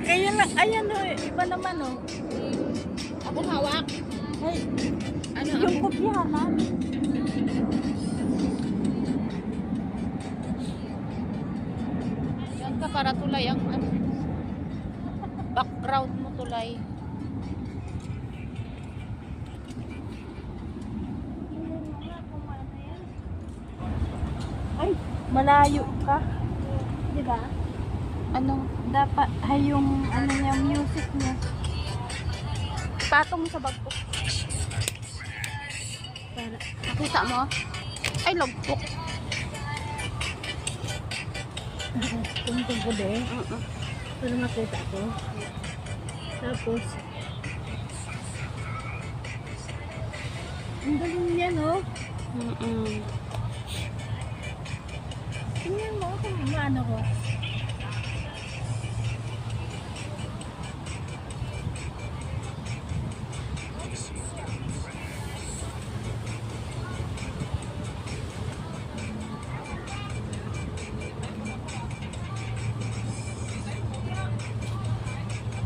Kaya lang, ayan o, iba naman o. Akong hawak. Ay, Ano yung ako? kopyahan na. Yan ka para tulay ang ano. Background mo tulay. Ay, malayo ka. Diba? Anong? Dapat, ay yung ano niya, music niya. Patong sa bag ko. Para, Nakita mo? Ay, lagpok. tungtong ko din. Para makita ko. Tapos, ang galing niya, no? Tingnan mo kung maano ko.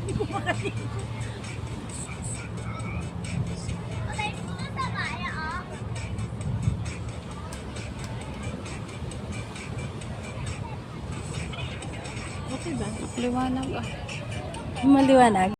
Hindi ko makati. Okay ba? Liwanag ah. Maliwanag.